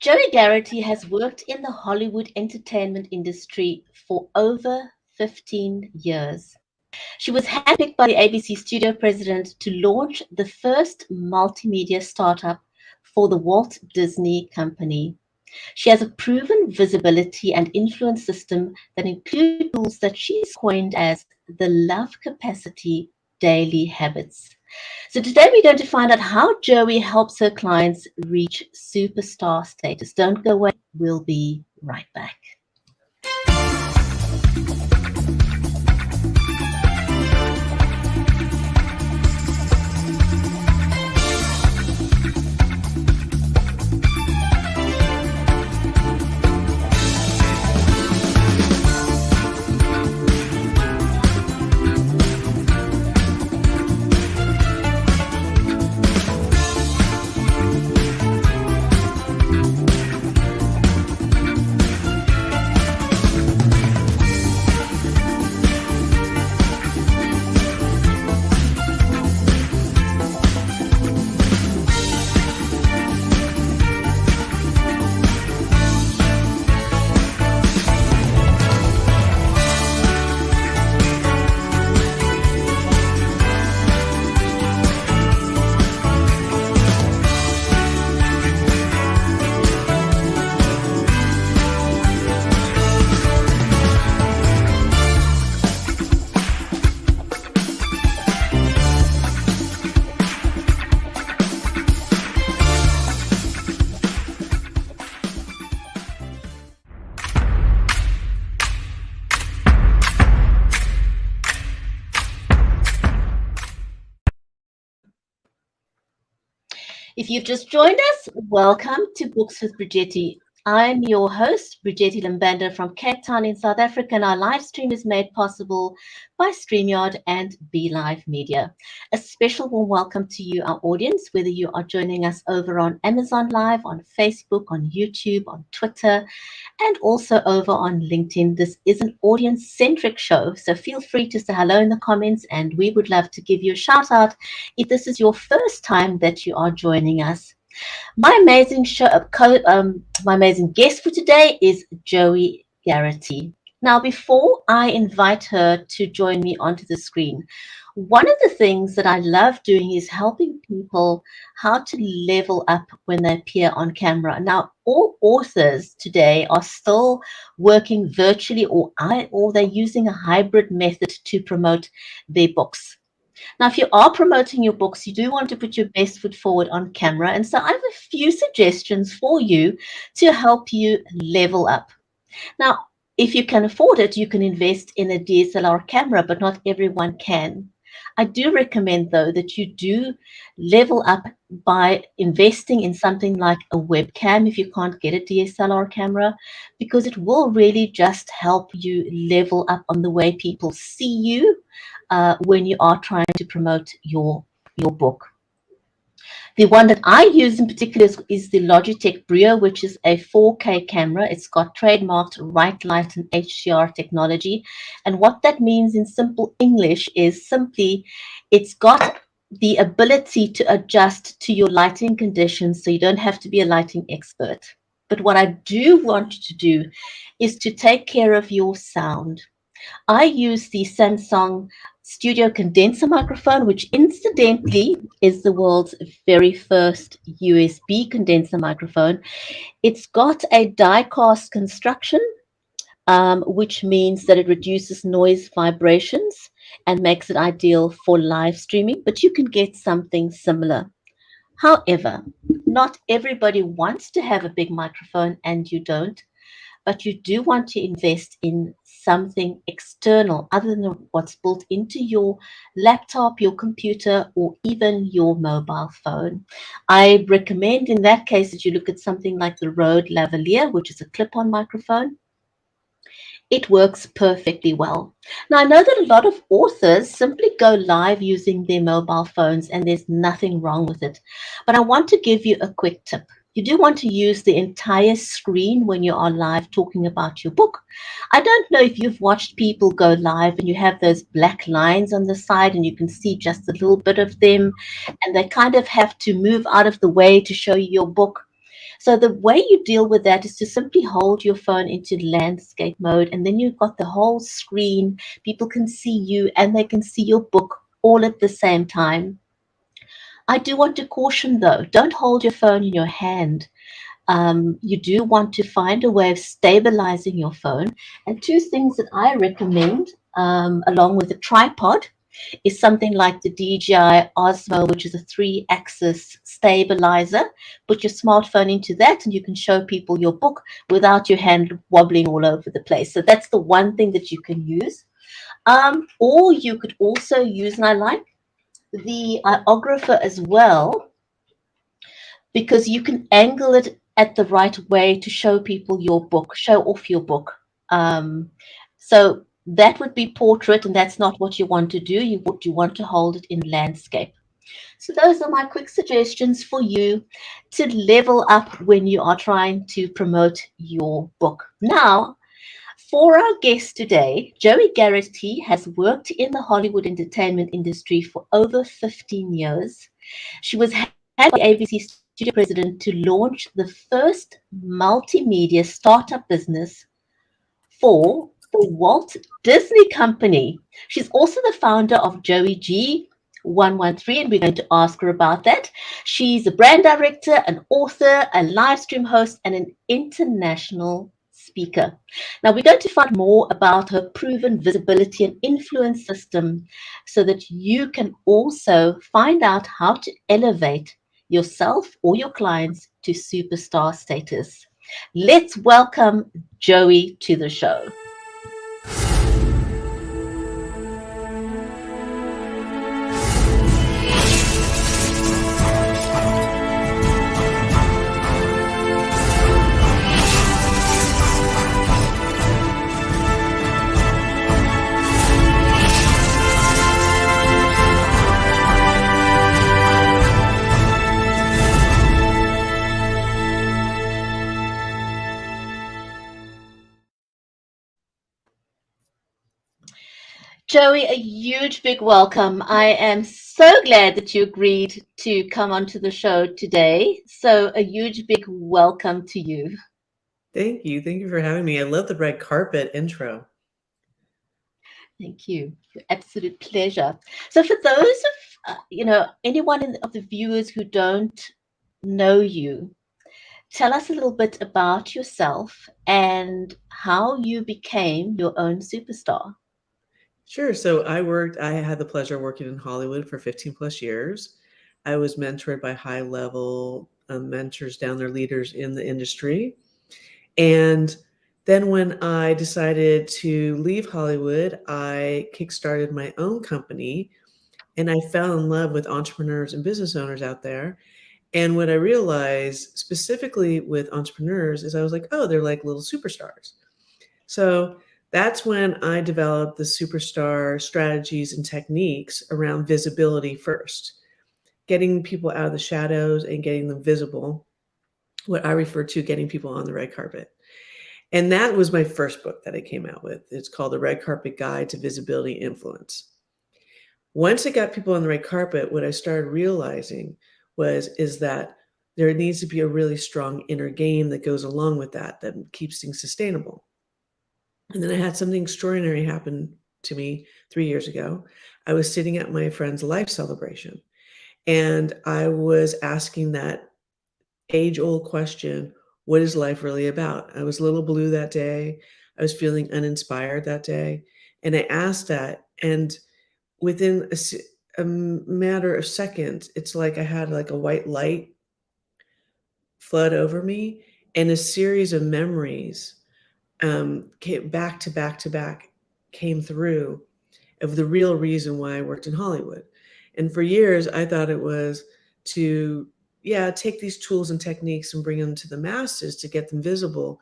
Joie Gharrity has worked in the Hollywood entertainment industry for over 15 years. She was handpicked by the ABC studio president to launch the first multimedia startup for the Walt Disney Company. She has a proven visibility and influence system that include tools that she's coined as the love capacity daily habits. So today we're going to find out how Joie helps her clients reach superstar status. Don't go away. We'll be right back. If you've just joined us, welcome to Books with Bridgetti. I'm your host, Bridgetti Lambanda from Cape Town in South Africa, and our live stream is made possible by StreamYard and BeLive Media. A special warm welcome to you, our audience, whether you are joining us over on Amazon Live, on Facebook, on YouTube, on Twitter, and also over on LinkedIn. This is an audience-centric show, so feel free to say hello in the comments, and we would love to give you a shout out if this is your first time that you are joining us. My amazing guest for today is Joie Gharrity. Now, before I invite her to join me onto the screen, one of the things that I love doing is helping people how to level up when they appear on camera. Now, all authors today are still working virtually or they're using a hybrid method to promote their books. Now, if you are promoting your books, you do want to put your best foot forward on camera. And so I have a few suggestions for you to help you level up. Now, if you can afford it, you can invest in a DSLR camera, but not everyone can. I do recommend, though, that you do level up by investing in something like a webcam if you can't get a DSLR camera, because it will really just help you level up on the way people see you when you are trying to promote your book. The one that I use in particular is the Logitech Brio, which is a 4K camera. It's got trademarked white light and HDR technology. And what that means in simple English is simply it's got the ability to adjust to your lighting conditions, so you don't have to be a lighting expert. But what I do want you to do is to take care of your sound. I use the Samsung Studio condenser microphone, which incidentally is the world's very first USB condenser microphone. It's got a die-cast construction, which means that it reduces noise vibrations and makes it ideal for live streaming, but you can get something similar. However, not everybody wants to have a big microphone, and you don't, but you do want to invest in something external other than what's built into your laptop, your computer, or even your mobile phone. I recommend in that case that you look at something like the Rode Lavalier, which is a clip-on microphone. It works perfectly well. Now, I know that a lot of authors simply go live using their mobile phones, and there's nothing wrong with it. But I want to give you a quick tip. You do want to use the entire screen when you are live talking about your book. I don't know if you've watched people go live and you have those black lines on the side and you can see just a little bit of them, and they kind of have to move out of the way to show you your book. So the way you deal with that is to simply hold your phone into landscape mode, and then you've got the whole screen. People can see you and they can see your book all at the same time. I do want to caution though, don't hold your phone in your hand. You do want to find a way of stabilizing your phone. And two things that I recommend, along with a tripod, is something like the DJI Osmo, which is a 3-axis stabilizer. Put your smartphone into that, and you can show people your book without your hand wobbling all over the place. So that's the one thing that you can use. Or you could also use, and I like the iographer as well, because you can angle it at the right way to show people your book, show off your book. Um, so that would be portrait, and that's not what you want to do. You want to hold it in landscape. So those are my quick suggestions for you to level up when you are trying to promote your book. Now, for our guest today, Joie Gharrity has worked in the Hollywood entertainment industry for over 15 years. She was handed by the ABC studio president to launch the first multimedia startup business for the Walt Disney Company. She's also the founder of Joie G 113, and we're going to ask her about that. She's a brand director, an author, a live stream host, and an international speaker. Now, we're going to find more about her proven visibility and influence system so that you can also find out how to elevate yourself or your clients to superstar status. Let's welcome Joie to the show. Joie, a huge big welcome. I am so glad that you agreed to come onto the show today. So, a huge big welcome to you. Thank you. Thank you for having me. I love the red carpet intro. Thank you. Absolute pleasure. So, for those of anyone of the viewers who don't know you, tell us a little bit about yourself and how you became your own superstar. Sure. I had the pleasure of working in Hollywood for 15 plus years. I was mentored by high level mentors down there, leaders in the industry. And then when I decided to leave Hollywood, I kickstarted my own company and I fell in love with entrepreneurs and business owners out there. And what I realized specifically with entrepreneurs is I was like, oh, they're like little superstars. So that's when I developed the superstar strategies and techniques around visibility first, getting people out of the shadows and getting them visible, what I refer to getting people on the red carpet. And that was my first book that I came out with. It's called The Red Carpet Guide to Visibility Influence. Once I got people on the red carpet, what I started realizing is that there needs to be a really strong inner game that goes along with that keeps things sustainable. And then I had something extraordinary happen to me 3 years ago. I was sitting at my friend's life celebration and I was asking that age old question, what is life really about? I was a little blue that day. I was feeling uninspired that day. And I asked that. And within a matter of seconds, it's like I had like a white light flood over me and a series of memories came back to back to back came through of the real reason why I worked in Hollywood. And for years, I thought it was to, yeah, take these tools and techniques and bring them to the masses to get them visible.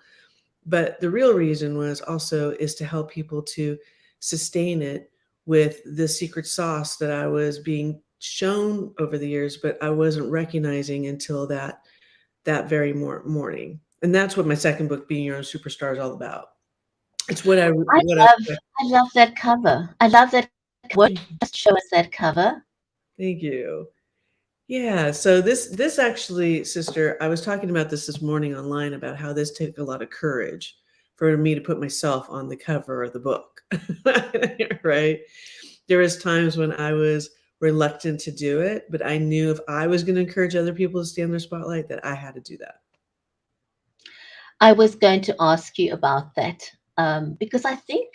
But the real reason was also is to help people to sustain it with the secret sauce that I was being shown over the years, but I wasn't recognizing until that very morning. And that's what my second book, Being Your Own Superstar, is all about. It's I what I I love that cover. I love that cover. thank Just show us that cover. thank you. Yeah, so this actually, sister, I was talking about this morning online about how this took a lot of courage for me to put myself on the cover of the book. Right? There was times when I was reluctant to do it, but I knew if I was going to encourage other people to stand in their spotlight, that I had to do that. I was going to ask you about that because I think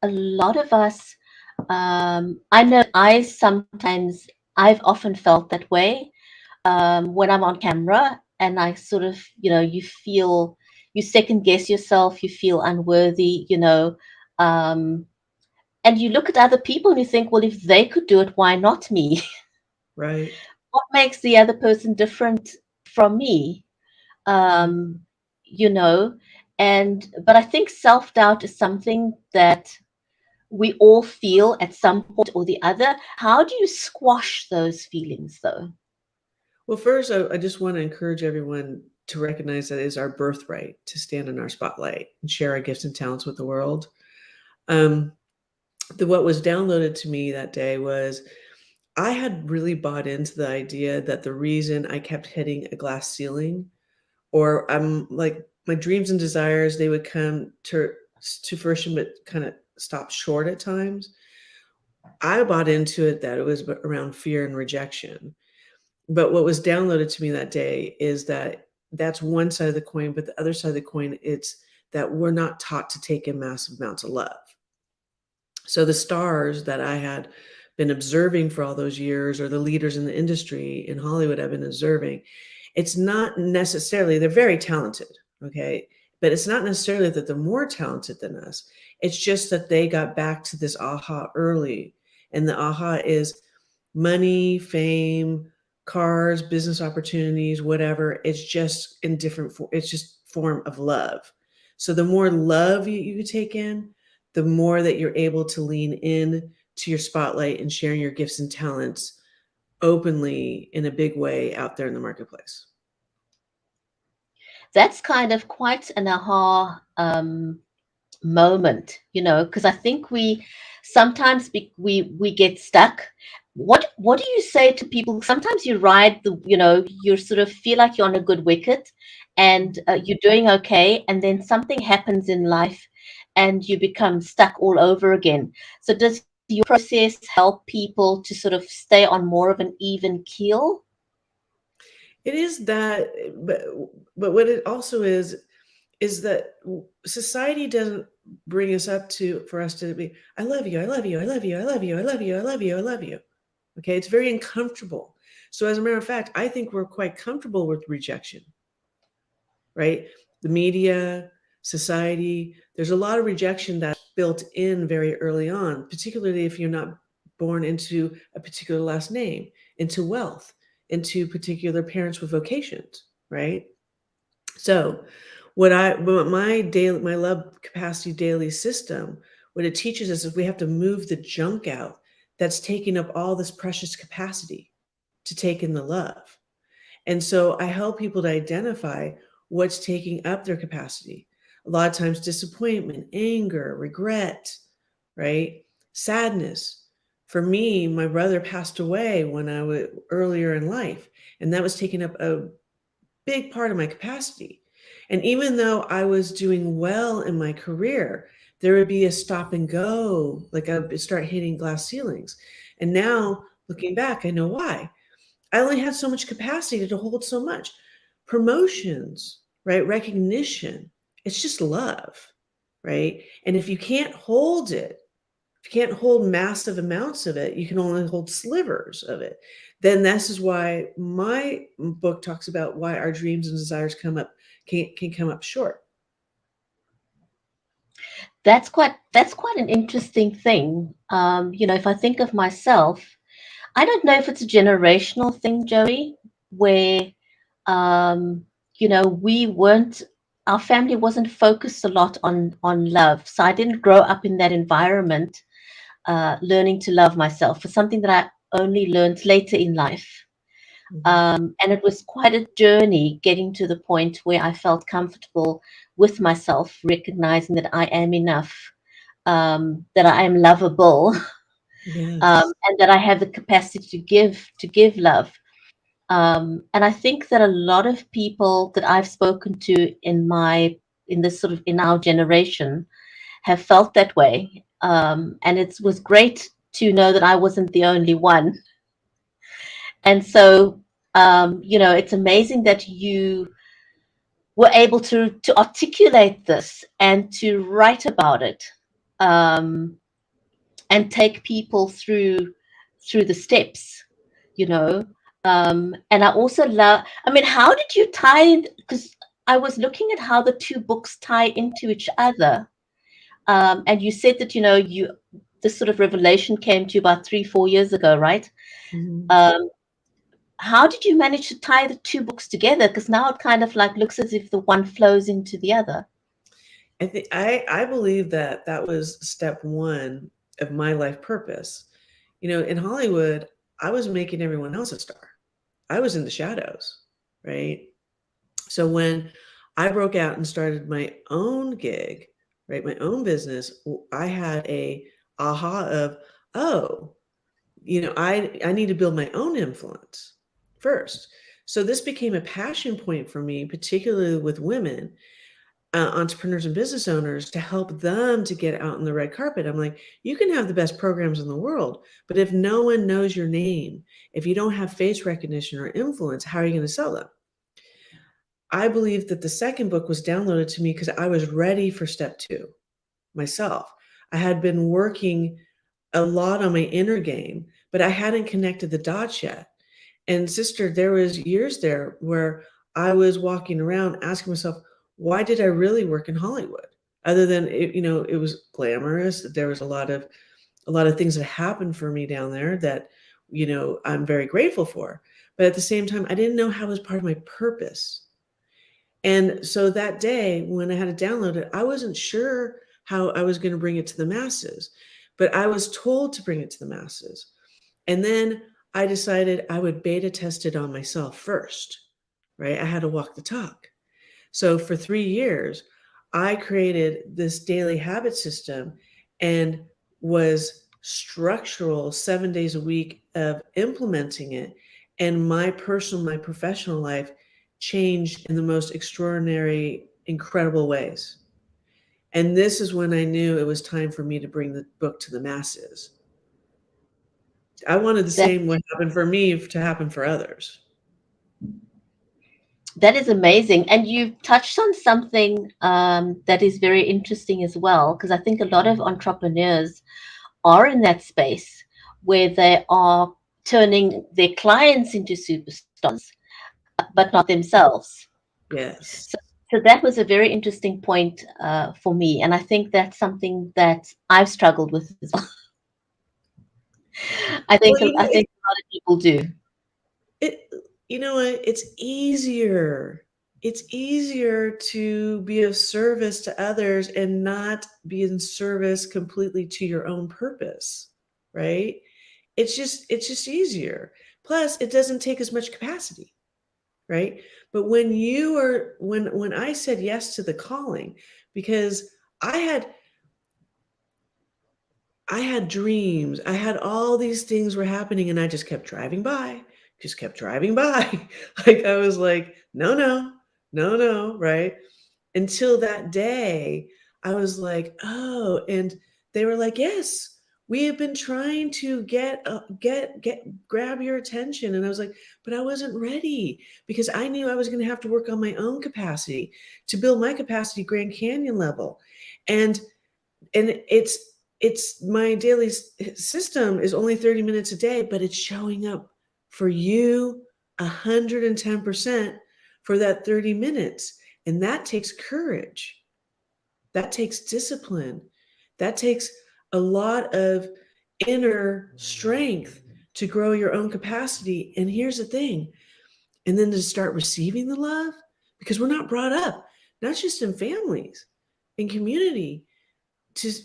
a lot of us, I know I sometimes, I've often felt that way when I'm on camera and I sort of, you feel, you second guess yourself, you feel unworthy, um, and you look at other people and you think, well, if they could do it, why not me? Right? What makes the other person different from me? Yeah. um, you know, but I think self-doubt is something that we all feel at some point or the other. How do you squash those feelings though? Well, first, I just want to encourage everyone to recognize that it is our birthright to stand in our spotlight and share our gifts and talents with the world. Um, what was downloaded to me that day was I had really bought into the idea that the reason I kept hitting a glass ceiling, or I'm like my dreams and desires, they would come to fruition, but kind of stop short at times. I bought into it that it was around fear and rejection. But what was downloaded to me that day is that that's one side of the coin, but the other side of the coin, it's that we're not taught to take in massive amounts of love. So the stars that I had been observing for all those years, or the leaders in the industry in Hollywood I've been observing, it's not necessarily, they're very talented, okay? But it's not necessarily that they're more talented than us. It's just that they got back to this aha early. And the aha is money, fame, cars, business opportunities, whatever. It's just in different, it's just form of love. So the more love you take in, the more that you're able to lean in to your spotlight and sharing your gifts and talents openly in a big way out there in the marketplace. That's kind of quite an aha moment, because I think we sometimes we get stuck. What do you say to people? Sometimes you ride you sort of feel like you're on a good wicket, and you're doing okay, and then something happens in life, and you become stuck all over again. So does your process help people to sort of stay on more of an even keel? It is that, but what it also is that society doesn't bring us up to for us to be, I love you, I love you, I love you, I love you, I love you, I love you, I love you. Okay, it's very uncomfortable. So as a matter of fact, I think we're quite comfortable with rejection, right? The media, society, there's a lot of rejection that's built in very early on, particularly if you're not born into a particular last name, into wealth, into particular parents with vocations, right? So what my love capacity daily system, what it teaches us is we have to move the junk out that's taking up all this precious capacity to take in the love. And so I help people to identify what's taking up their capacity. A lot of times disappointment, anger, regret, right? Sadness. For me, my brother passed away when I was earlier in life, and that was taking up a big part of my capacity. And even though I was doing well in my career, there would be a stop and go, like I would start hitting glass ceilings. And now looking back, I know why. I only had so much capacity to hold so much. Promotions, right? Recognition. It's just love, right? And if you can't hold it, if you can't hold massive amounts of it, you can only hold slivers of it. Then this is why my book talks about why our dreams and desires can come up short. That's quite an interesting thing. If I think of myself, I don't know if it's a generational thing, Joey, where um, we weren't, our family wasn't focused a lot on love. So I didn't grow up in that environment, learning to love myself. It's something that I only learned later in life. Mhm. And it was quite a journey getting to the point where I felt comfortable with myself, recognizing that I am enough, that I am lovable, Yes. and that I have the capacity to give love. And I think that a lot of people that I've spoken to in this sort of in our generation have felt that way. And it was great to know that I wasn't the only one. And so, it's amazing that you were able to articulate this and to write about it, um, and take people through the steps, you know. And I also love. I mean, how did you tie? Because I was looking at how the two books tie into each other. And you said that this sort of revelation came to you about 3-4 years ago, right? Mhm. Um, how did you manage to tie the two books together? Because now it kind of like looks as if the one flows into the other. I believe that that was step one of my life purpose. In Hollywood, I was making everyone else a star. I was in the shadows, right? So when I broke out and started my own gig, right, my own business, I had a aha of, oh, I need to build my own influence first. So this became a passion point for me, particularly with women, entrepreneurs and business owners, to help them to get out on the red carpet. I'm like, you can have the best programs in the world, but if no one knows your name, if you don't have face recognition or influence, how are you going to sell them? I believe that the second book was downloaded to me because I was ready for step two myself. I had been working a lot on my inner game, but I hadn't connected the dots yet. And sister, there was years there where I was walking around asking myself, why did I really work in Hollywood? Other than it was glamorous. There was a lot of things that happened for me down there that, I'm very grateful for. But at the same time, I didn't know how it was part of my purpose. And so that day when I had to download it, I wasn't sure how I was going to bring it to the masses, but I was told to bring it to the masses. And then I decided I would beta test it on myself first, right? I had to walk the talk. So for 3 years, I created this daily habit system and was structural 7 days a week of implementing it. And my professional life changed in the most extraordinary, incredible ways. And this is when I knew it was time for me to bring the book to the masses. I wanted the That same what happened for me to happen for others. that is amazing. And you've touched on something that is very interesting as well, because I think a lot of entrepreneurs are in that space where they are turning their clients into superstars, but not themselves. Yes. So that was a very interesting point for me, and I think that's something that I've struggled with as well. I think Well, I think a lot of people do. it you know what? It's easier. It's easier to be of service to others and not be in service completely to your own purpose, right? It's just easier. Plus, it doesn't take as much capacity, right? But when I said yes to the calling, because I had I had dreams. I had all these things were happening and I just kept driving by, just kept driving by. Like I was like, no, no, no, no, right? Until that day, I was like, oh, and they were like, yes, we have been trying to grab your attention. And I was like, but I wasn't ready because I knew I was going to have to work on my own capacity to build my capacity Grand Canyon level. And it's my daily system is only 30 minutes a day, but it's showing up for you 110% for that 30 minutes. And that takes courage. That takes discipline. That takes a lot of inner strength to grow your own capacity. And here's the thing, and then to start receiving the love, because we're not brought up, not just in families, in community,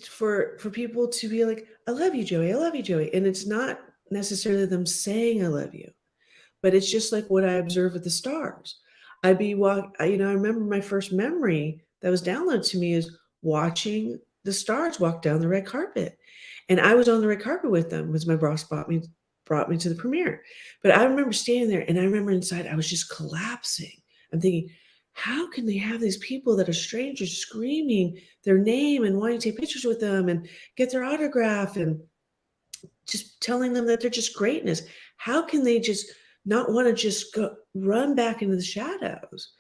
for people to be like, I love you, Joey, I love you, Joey. And it's not necessarily them saying I love you, but it's just like what I observe with the stars. I remember my first memory that was downloaded to me is watching the stars walk down the red carpet. And I was on the red carpet with them because my boss bought me brought me to the premiere. But I remember standing there, and I remember inside I was just collapsing. I'm thinking, how can they have these people that are strangers screaming their name and wanting to take pictures with them and get their autograph and just telling them that they're just greatness? How can they just not want to just go run back into the shadows?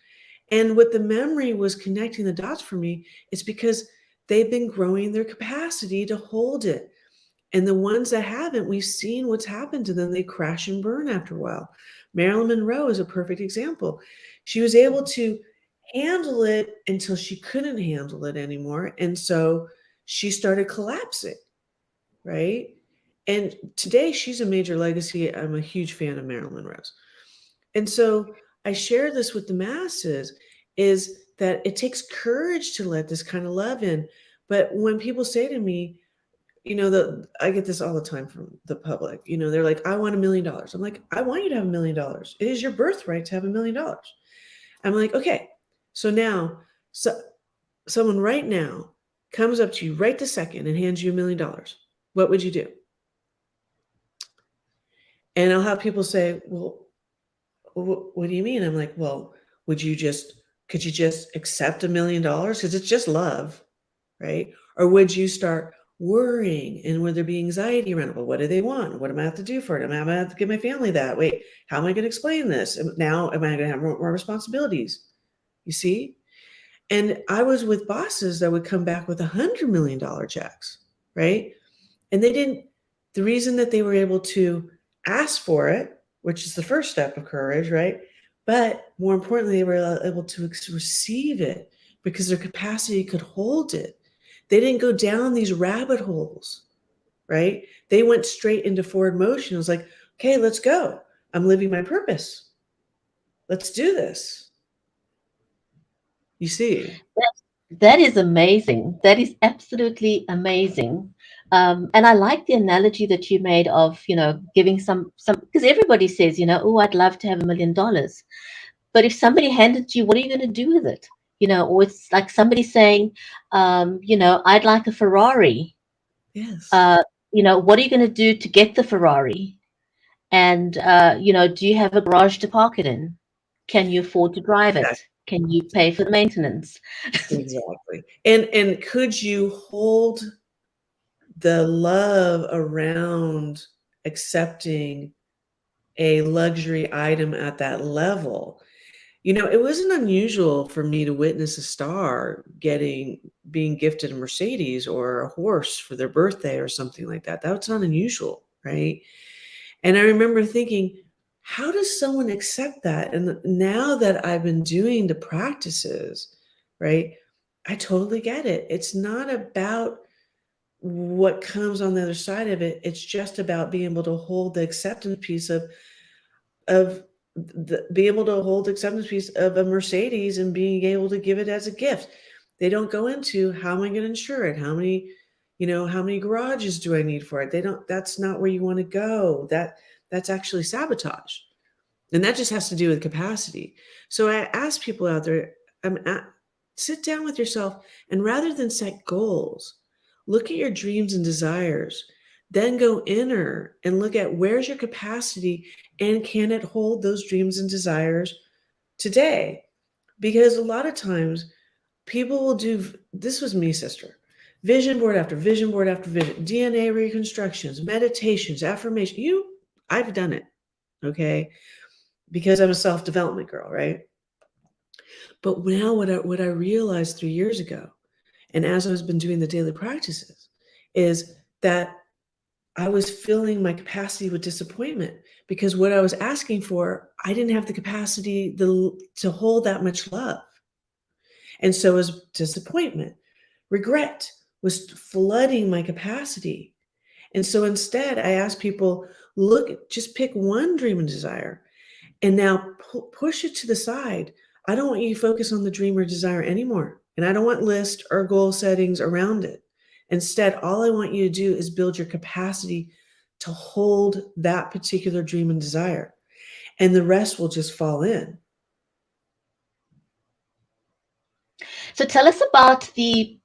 And what the memory was connecting the dots for me, it's because they've been growing their capacity to hold it. And the ones that haven't, we've seen what's happened to them. They crash and burn after a while. Marilyn Monroe is a perfect example. She was able to handle it until she couldn't handle it anymore. And so she started collapsing, right? And today she's a major legacy. I'm a huge fan of Marilyn Monroe's. And so I share this with the masses is that it takes courage to let this kind of love in. But when people say to me, I get this all the time from the public, they're like, I want $1 million. I'm like, I want you to have $1 million. It is your birthright to have $1 million. I'm like, okay, so now, someone right now comes up to you right this second and hands you $1 million. What would you do? And I'll have people say, well, what do you mean? I'm like, well, could you just accept $1 million? Because it's just love, right? Or would you start worrying, and would there be anxiety around it? Well, what do they want? What am I have to do for it? Am I going to have to give my family that? Wait, how am I going to explain this? Now, am I going to have more responsibilities? You see? And I was with bosses that would come back with $100 million checks, right? And the reason that they were able to ask for it, which is the first step of courage, right? But more importantly, they were able to receive it because their capacity could hold it. They didn't go down these rabbit holes, right? They went straight into forward motion. It was like, okay, let's go. I'm living my purpose. Let's do this. You see? That is amazing. That is absolutely amazing. And I like the analogy that you made of, giving some, because everybody says, oh, I'd love to have $1 million. But if somebody handed it to you, what are you going to do with it? Or it's like somebody saying, I'd like a Ferrari. Yes. What are you going to do to get the Ferrari? And, do you have a garage to park it in? Can you afford to drive it? Can you pay for the maintenance? Exactly. And could you hold the love around accepting a luxury item at that level? It wasn't unusual for me to witness a star being gifted a Mercedes or a horse for their birthday or something like that. That's not unusual, right? And I remember thinking, how does someone accept that? And now that I've been doing the practices, right, I totally get it. It's not about what comes on the other side of it. It's just about being able to hold the acceptance piece of be able to hold the acceptance piece of a Mercedes and being able to give it as a gift. They don't go into how am I going to insure it? How many garages do I need for it? That's not where you want to go. That's actually sabotage. And that just has to do with capacity. So I ask people out there, sit down with yourself, and rather than set goals, look at your dreams and desires. Then go inner and look at where's your capacity and can it hold those dreams and desires today? Because a lot of times people will do, this was me, sister, vision board after vision board after vision, DNA reconstructions, meditations, affirmation. I've done it, okay? Because I'm a self-development girl, right? But now what I realized 3 years ago, and as I've been doing the daily practices, is that I was filling my capacity with disappointment because what I was asking for, I didn't have the capacity to hold that much love. And so was disappointment. Regret was flooding my capacity. And so instead, I asked people, just pick one dream and desire and now push it to the side. I don't want you to focus on the dream or desire anymore. And I don't want list or goal settings around it. Instead, all I want you to do is build your capacity to hold that particular dream and desire. And the rest will just fall in. So tell us about the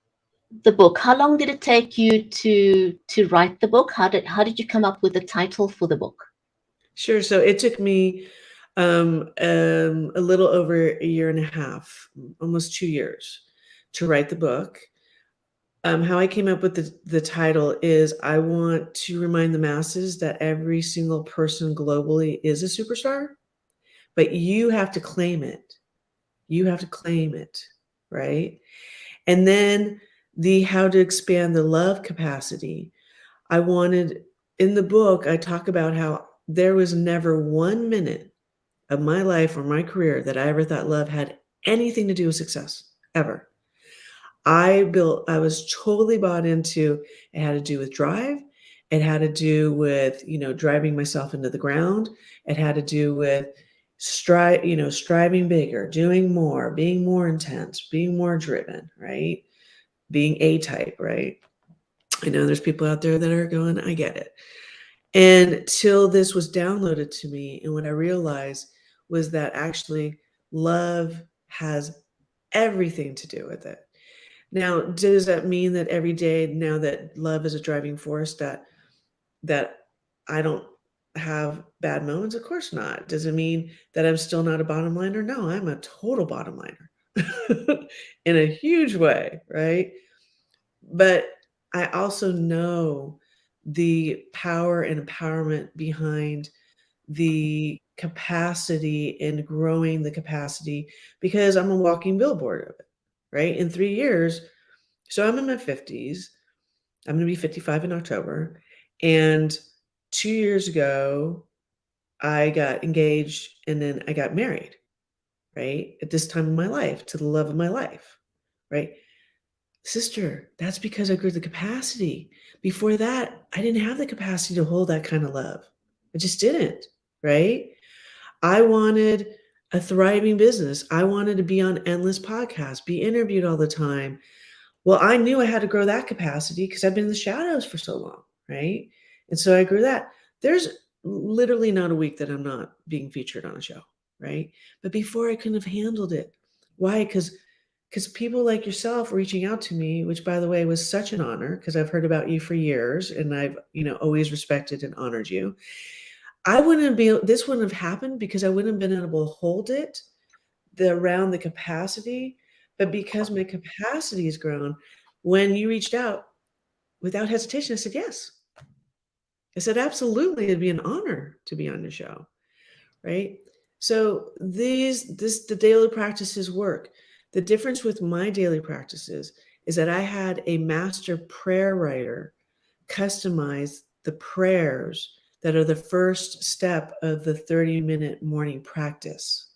book. How long did it take you to write the book? How did you come up with the title for the book? Sure. So it took me a little over a year and a half, almost 2 years, to write the book. How I came up with the title is I want to remind the masses that every single person globally is a superstar, but you have to claim it. You have to claim it, right? And then the how to expand the love capacity. I wanted in the book, I talk about how there was never 1 minute of my life or my career that I ever thought love had anything to do with success, ever. I was totally bought into it had to do with drive. It had to do with, driving myself into the ground. It had to do with striving bigger, doing more, being more intense, being more driven, right? Being A type, right? I know there's people out there that are going, I get it. And till this was downloaded to me, and what I realized was that actually love has everything to do with it. Now, does that mean that every day now that love is a driving force that I don't have bad moments? Of course not. Does it mean that I'm still not a bottom liner? No, I'm a total bottom liner in a huge way, right? But I also know the power and empowerment behind the capacity and growing the capacity because I'm a walking billboard of it, right? In 3 years, so I'm in my 50s. I'm going to be 55 in October. And 2 years ago, I got engaged and then I got married, right? At this time of my life to the love of my life, right? Sister, that's because I grew the capacity. Before that, I didn't have the capacity to hold that kind of love. I just didn't, right? I wanted a thriving business. I wanted to be on endless podcasts, be interviewed all the time. Well, I knew I had to grow that capacity because I've been in the shadows for so long, right? And so I grew that. There's literally not a week that I'm not being featured on a show, right? But before I couldn't have handled it. Why? Because people like yourself reaching out to me, which by the way was such an honor because I've heard about you for years and I've, always respected and honored you. This wouldn't have happened because I wouldn't have been able to hold it around the capacity, but because my capacity has grown, when you reached out without hesitation, I said yes. I said absolutely, it'd be an honor to be on the show, right? So the daily practices work. The difference with my daily practices is that I had a master prayer writer customize the prayers that are the first step of the 30-minute morning practice.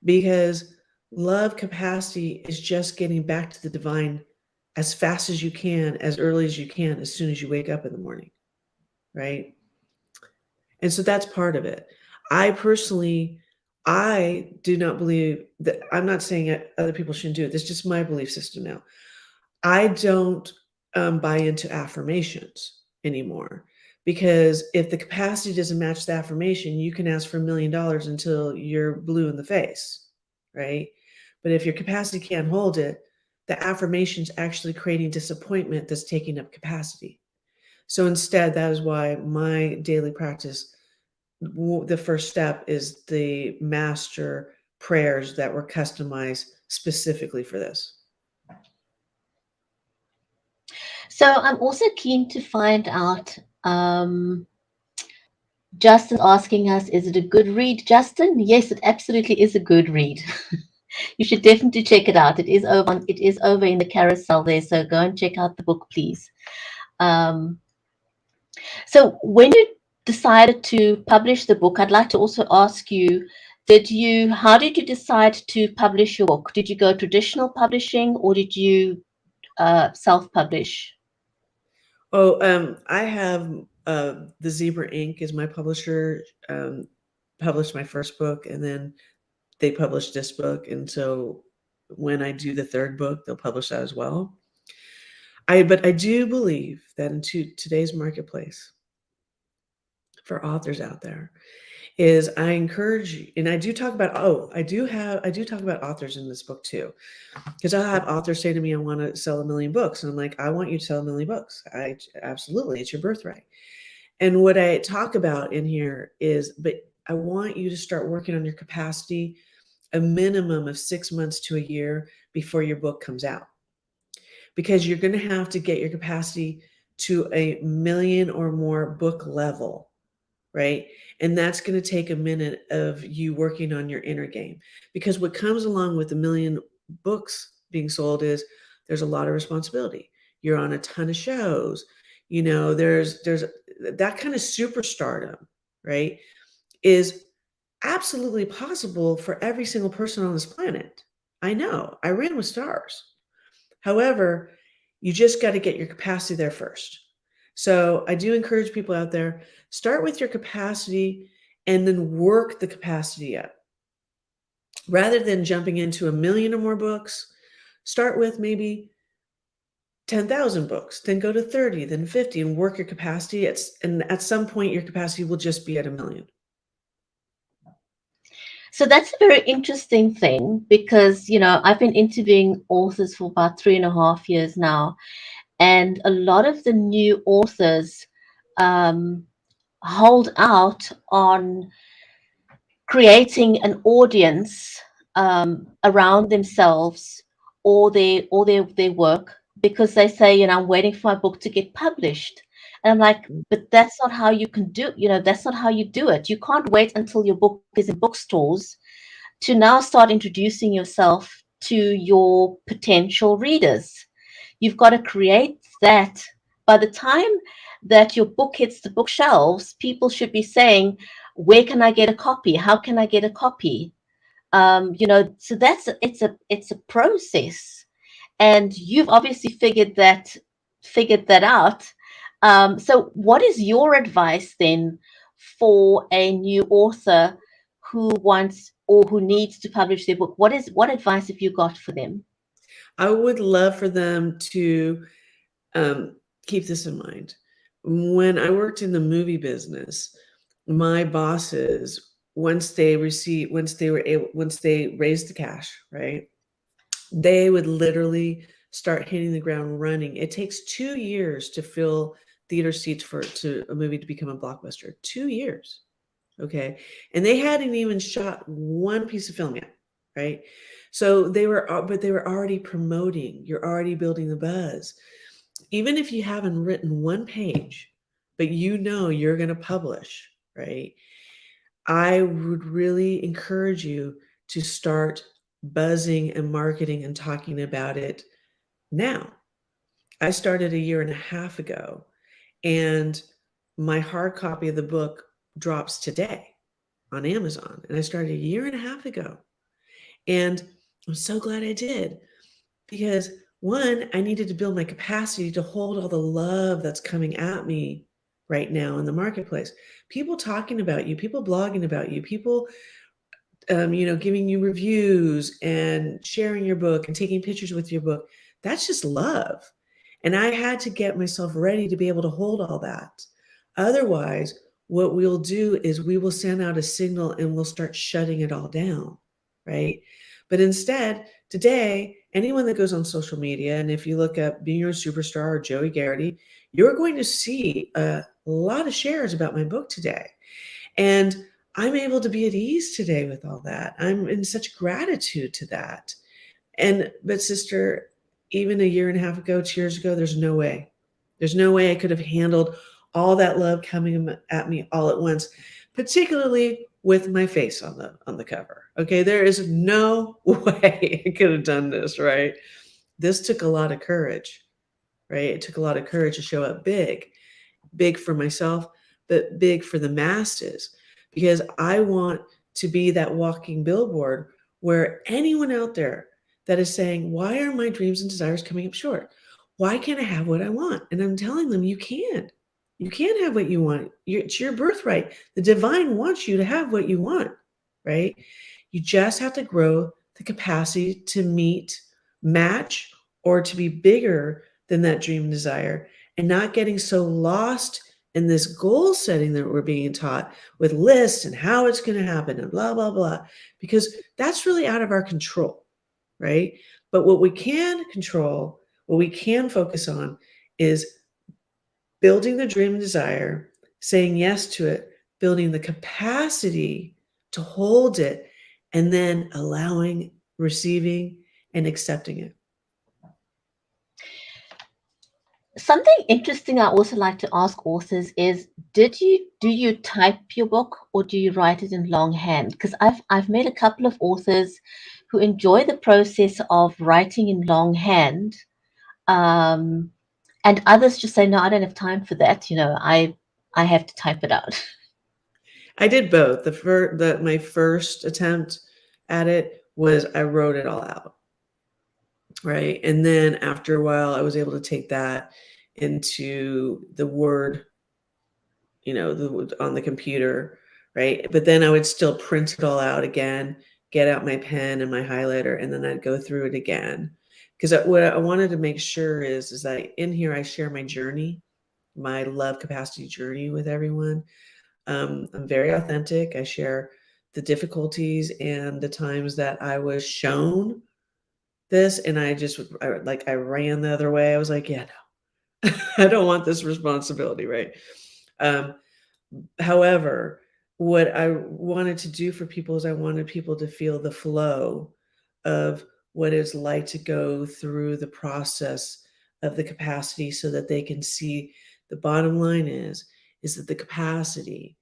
Because love capacity is just getting back to the divine as fast as you can, as early as you can, as soon as you wake up in the morning, right? And so that's part of it. I personally, I do not believe that, I'm not saying other people shouldn't do it. This is just my belief system now. I don't buy into affirmations anymore because if the capacity doesn't match the affirmation, you can ask for $1 million until you're blue in the face, right? But if your capacity can't hold it, the affirmation's actually creating disappointment that's taking up capacity. So instead, that is why my daily practice, the first step is the master prayers that were customized specifically for this. So I'm also keen to find out. Justin asking us, is it a good read? Justin, yes, it absolutely is a good read. You should definitely check it out. It is over in the carousel there, so go and check out the book, please. So when you decided to publish the book, I'd like to also ask you, how did you decide to publish your book? Did you go traditional publishing or did you self-publish? I have the Zebra Inc. is my publisher. Published my first book, and then they published this book. And so when I do the third book, they'll publish that as well. But I do believe that in today's marketplace, for authors out there, is I encourage you, and I do talk about. I do talk about authors in this book too, because I'll have authors say to me, "I want to sell 1 million books," and I'm like, "I want you to sell 1 million books. Absolutely, it's your birthright." And what I talk about in here is, but I want you to start working on your capacity a minimum of 6 months to a year before your book comes out, because you're going to have to get your capacity to a million or more book level, right? And that's going to take a minute of you working on your inner game, because what comes along with a million books being sold is there's a lot of responsibility. You're on a ton of shows, there's that kind of superstardom, right? Is absolutely possible for every single person on this planet. I know, I ran with stars. However, you just got to get your capacity there first. So I do encourage people out there, start with your capacity and then work the capacity up. Rather than jumping into a million or more books, start with maybe 10,000 books, then go to 30, then 50, and work your capacity. And at some point, your capacity will just be at a million. So that's a very interesting thing because, I've been interviewing authors for about 3.5 years now, and a lot of the new authors um, hold out on creating an audience around themselves or their work, because they say, I'm waiting for my book to get published. And I'm like, but that's not how you can do, that's not how you do it. You can't wait until your book is in bookstores to now start introducing yourself to your potential readers. You've got to create that. By the time that your book hits the bookshelves, people should be saying, where can I get a copy? How can I get a copy? So it's a process, and you've obviously figured that out. So what is your advice then for a new author who wants or who needs to publish their book? What advice have you got for them? I would love for them to um, keep this in mind. When I worked in the movie business, my bosses, once they raised the cash, right, they would literally start hitting the ground running. It takes 2 years to fill theater seats to a movie to become a blockbuster. 2 years. Okay. And they hadn't even shot one piece of film yet. Right. So but they were already promoting. You're already building the buzz. Even if you haven't written one page, but you're going to publish, right? I would really encourage you to start buzzing and marketing and talking about it now. I started a year and a half ago, and my hard copy of the book drops today on Amazon. And I started a year and a half ago. And I'm so glad I did, because one, I needed to build my capacity to hold all the love that's coming at me right now in the marketplace. People talking about you, people blogging about you, people giving you reviews and sharing your book and taking pictures with your book. That's just love. And I had to get myself ready to be able to hold all that. Otherwise, what we'll do is we will send out a signal and we'll start shutting it all down, right? But instead, today, anyone that goes on social media, and if you look up Being Your Own Superstar or Joie Gharrity, you're going to see a lot of shares about my book today. And I'm able to be at ease today with all that. I'm in such gratitude to that. But sister, even a year and a half ago, 2 years ago, there's no way. There's no way I could have handled all that love coming at me all at once, particularly with my face on the cover. Okay, there is no way I could have done this, right? This took a lot of courage, right? It took a lot of courage to show up big for myself, but big for the masses, because I want to be that walking billboard where anyone out there that is saying, why are my dreams and desires coming up short? Why can't I have what I want? And I'm telling them, you can. You can have what you want. It's your birthright. The divine wants you to have what you want, right? You just have to grow the capacity to match, or to be bigger than that dream and desire, and not getting so lost in this goal setting that we're being taught with lists and how it's going to happen and blah, blah, blah, because that's really out of our control, right? But what we can control, what we can focus on, is building the dream and desire, saying yes to it, building the capacity to hold it, and then allowing, receiving, and accepting it. Something interesting I also like to ask authors is, do you type your book or do you write it in longhand? Because I've met a couple of authors who enjoy the process of writing in longhand, um, and others just say, no, I don't have time for that. I have to type it out. I did both. My first attempt at it was I wrote it all out, right? And then after a while, I was able to take that into the Word, on the computer, right? But then I would still print it all out again, get out my pen and my highlighter, and then I'd go through it again. Because what I wanted to make sure is that in here I share my journey, my love capacity journey with everyone. I'm very authentic. I share the difficulties and the times that I was shown this, and I ran the other way. I was like, yeah, no, I don't want this responsibility, right? Um, However, what I wanted to do for people is I wanted people to feel the flow of what it's like to go through the process of the capacity so that they can see the bottom line is that the capacity,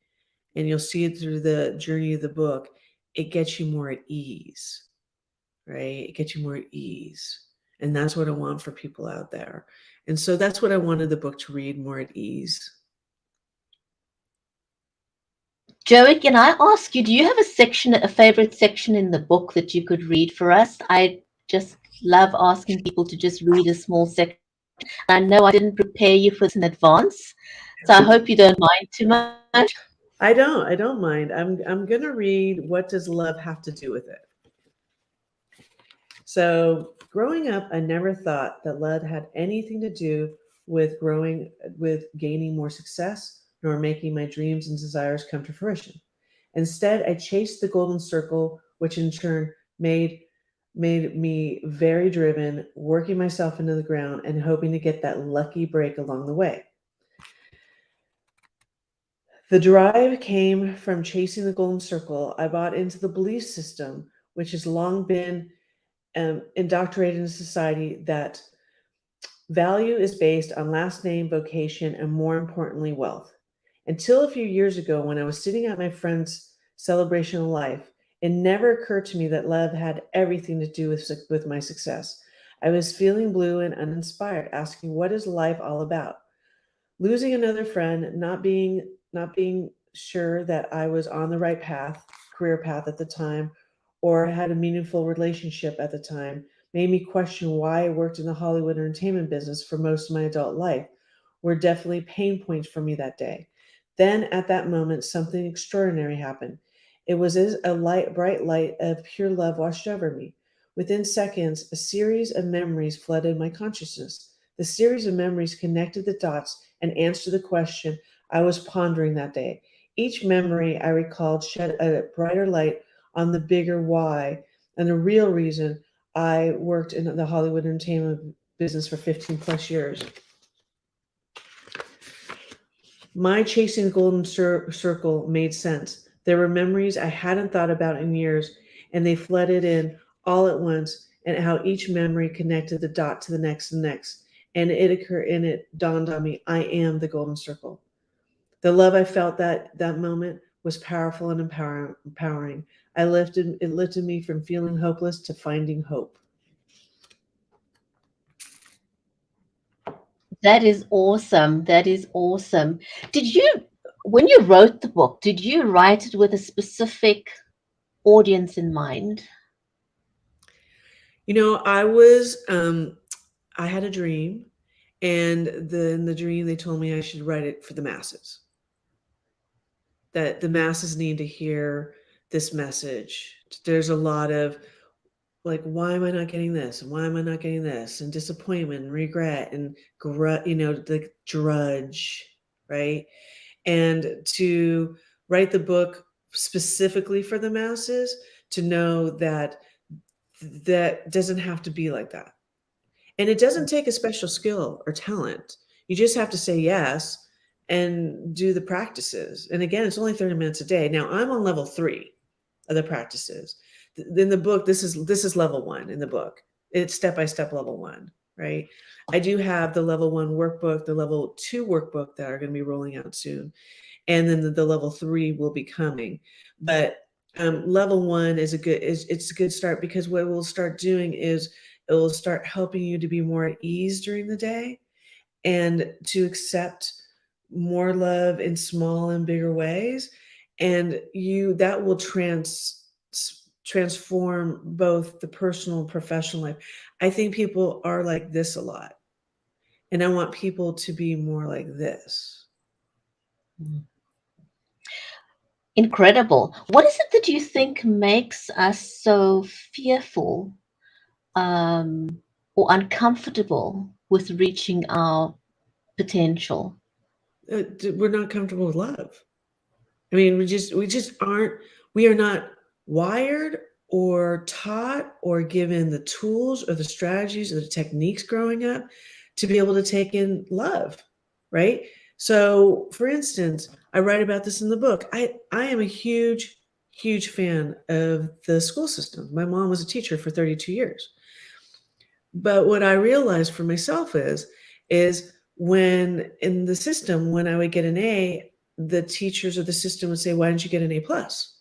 and you'll see it through the journey of the book, it gets you more at ease, right? It gets you more at ease. And that's what I want for people out there. And so that's what I wanted the book to read, more at ease. Joey, can I ask you, do you have a favorite section in the book that you could read for us? I just love asking people to just read a small section. I know I didn't prepare you for this in advance, so I hope you don't mind too much. I don't mind. I'm going to read What Does Love Have to Do with It? So, growing up, I never thought that love had anything to do with gaining more success, nor making my dreams and desires come to fruition. Instead, I chased the golden circle, which in turn made me very driven, working myself into the ground and hoping to get that lucky break along the way. The drive came from chasing the golden circle. I bought into the belief system, which has long been indoctrinated in society, that value is based on last name, vocation, and more importantly, wealth. Until a few years ago, when I was sitting at my friend's celebration of life, it never occurred to me that love had everything to do with my success. I was feeling blue and uninspired, asking, what is life all about? Losing another friend, not being sure that I was on the right career path at the time, or had a meaningful relationship at the time, made me question why I worked in the Hollywood entertainment business for most of my adult life, were definitely pain points for me that day. Then at that moment, something extraordinary happened. It was as a bright light of pure love washed over me. Within seconds, a series of memories flooded my consciousness. The series of memories connected the dots and answered the question I was pondering that day. Each memory I recalled shed a brighter light on the bigger why and the real reason I worked in the Hollywood entertainment business for 15 plus years. My chasing the golden circle made sense. There were memories I hadn't thought about in years, and they flooded in all at once, and how each memory connected the dot to the next and next. And it dawned on me, I am the golden circle. The love I felt that moment was powerful and empowering. It lifted me from feeling hopeless to finding hope. That is awesome. That is awesome. When you wrote the book, did you write it with a specific audience in mind? I had a dream, and in the dream they told me I should write it for the masses. That the masses need to hear this message. There's a lot of, like, why am I not getting this? And why am I not getting this? And disappointment and regret and the drudge, right? And to write the book specifically for the masses, to know that that doesn't have to be like that. And it doesn't take a special skill or talent. You just have to say yes, and do the practices. And again, it's only 30 minutes a day. Now I'm on level 3 of the practices. In the book, this is level 1 in the book. It's step-by-step level 1, right? I do have the level 1 workbook, the level 2 workbook that are going to be rolling out soon. And then the level 3 will be coming. But level 1 is it's a good start, because what it will start doing is it will start helping you to be more at ease during the day and to accept more love in small and bigger ways. And that will transform both the personal and professional life. I think people are like this a lot. And I want people to be more like this. Incredible. What is it that you think makes us so fearful or uncomfortable with reaching our potential? We're not comfortable with love. I mean, we are not wired or taught or given the tools or the strategies or the techniques growing up to be able to take in love, right? So, for instance, I write about this in the book. I am a huge, huge fan of the school system. My mom was a teacher for 32 years. But what I realized for myself is when in the system, when I would get an A, the teachers of the system would say, "Why didn't you get an A plus?"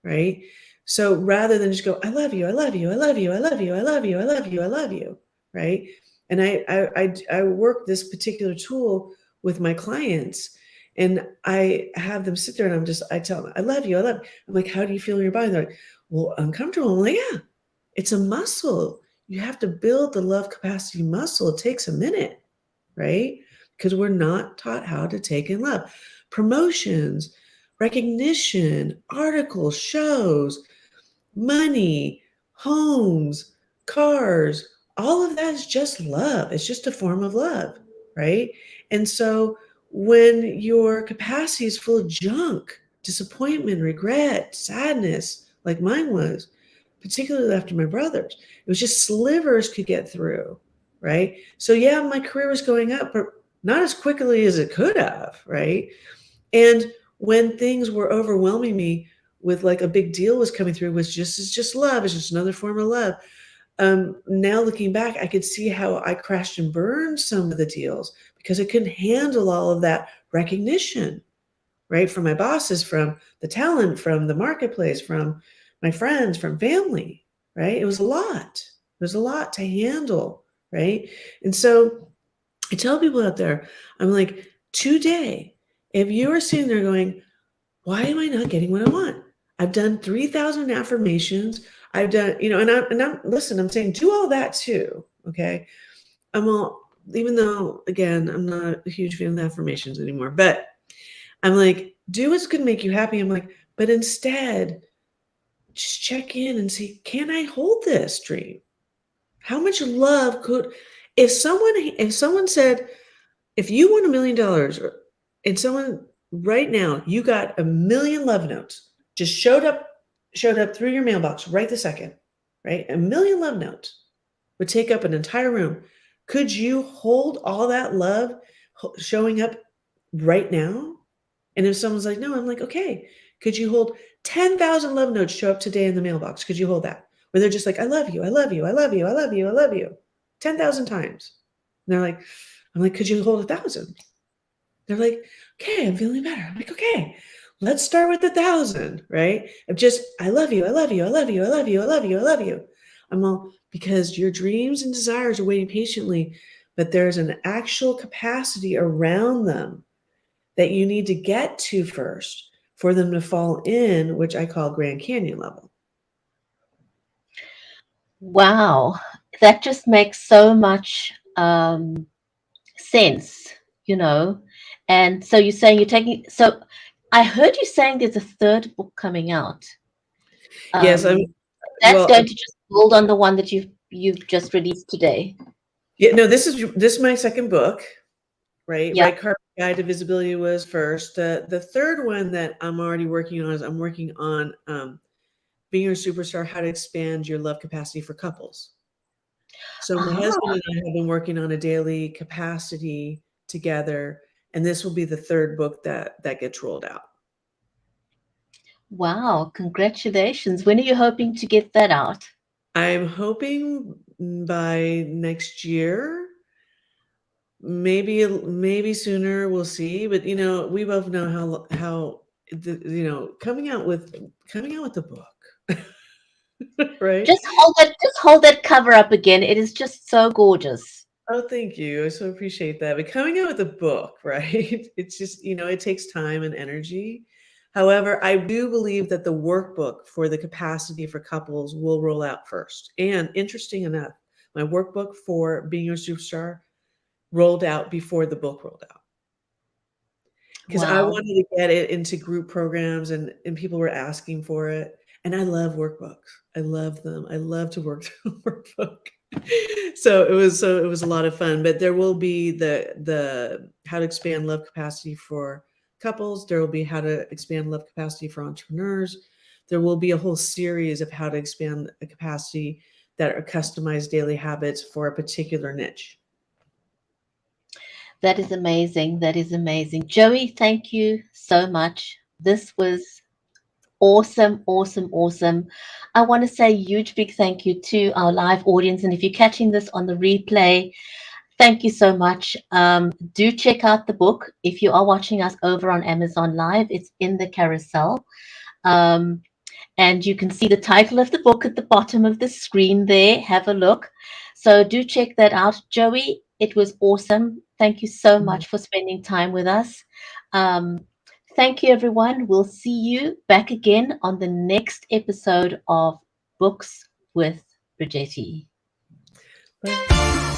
Right? So rather than just go, "I love you, I love you, I love you, I love you, I love you, I love you, I love you," right? And I work this particular tool with my clients, and I have them sit there, and I tell them, "I love you, I love you." I'm like, "How do you feel in your body?" They're like, "Well, uncomfortable." I'm like, "Yeah, it's a muscle. You have to build the love capacity muscle. It takes a minute, right? Because we're not taught how to take in love. Promotions, recognition, articles, shows, money, homes, cars, all of that is just love. It's just a form of love, right? And so when your capacity is full of junk, disappointment, regret, sadness, like mine was, particularly after my brothers, it was just slivers could get through, right? So yeah, my career was going up, but not as quickly as it could have, right? And when things were overwhelming me with like a big deal was coming through, it's just love, it's just another form of love. Now looking back, I could see how I crashed and burned some of the deals because I couldn't handle all of that recognition, right? From my bosses, from the talent, from the marketplace, from my friends, from family, right? It was a lot. It was a lot to handle, right? And so I tell people out there, I'm like, today, if you are sitting there going, why am I not getting what I want? I've done 3,000 affirmations. I've done, listen, I'm saying do all that too. Okay. Even though, again, I'm not a huge fan of affirmations anymore, but I'm like, do what's going to make you happy. I'm like, but instead, just check in and see, can I hold this dream? How much love if someone said, if you won $1 million and someone right now, you got 1,000,000 love notes, just showed up through your mailbox right this second, right? 1,000,000 love notes would take up an entire room. Could you hold all that love showing up right now? And if someone's like, no, I'm like, okay, could you hold 10,000 love notes show up today in the mailbox? Could you hold that? Where they're just like, I love you, I love you, I love you, I love you, I love you, 10,000 times. And they're like, I'm like, could you hold 1,000? They're like, okay, I'm feeling better. I'm like, okay, let's start with 1,000, right? Of just, I love you, I love you, I love you, I love you, I love you, I love you. I'm all, because your dreams and desires are waiting patiently, but there's an actual capacity around them that you need to get to first for them to fall in, which I call Grand Canyon level. Wow, that just makes so much sense, you know. And so you're saying you're taking, so I heard you saying there's a third book coming out. Yes, That's well, going to just build on the one that you've just released today. yeah, no, this is my second book, right? Yeah. Red Carpet Guide to Visibility was first. The third one that I'm already working on is I'm working on Being Your Superstar, How to Expand Your Love Capacity for Couples. So my husband Ah, and I have been working on a daily capacity together And this will be the third book that gets rolled out. Wow, congratulations. When are you hoping to get that out? I'm hoping by next year, maybe sooner. We'll see. But we both know how coming out with the book, right? Just hold that cover up again. It is just so gorgeous. Oh, thank you. I so appreciate that. But coming out with a book, right? It's just, it takes time and energy. However, I do believe that the workbook for the capacity for couples will roll out first. And interesting enough, my workbook for Being Your Superstar rolled out before the book rolled out. Because I Wow. wanted to get it into group programs and people were asking for it. And I love workbooks. I love them. I love to work through a workbook. So it was a lot of fun. But there will be the how to expand love capacity for couples. There will be how to expand love capacity for entrepreneurs. There will be a whole series of how to expand a capacity that are customized daily habits for a particular niche. That is amazing. That is amazing. Joey, thank you so much. This was awesome, awesome, awesome. I want to say a huge big thank you to our live audience. And if you're catching this on the replay, thank you so much. Do check out the book. If you are watching us over on Amazon Live, it's in the carousel. Um, and you can see the title of the book at the bottom of the screen there. Have a look. So do check that out. Joey, it was awesome. Thank you so Mhm. much for spending time with us. Um, thank you, everyone. We'll see you back again on the next episode of Books with Bridgetti. Bye.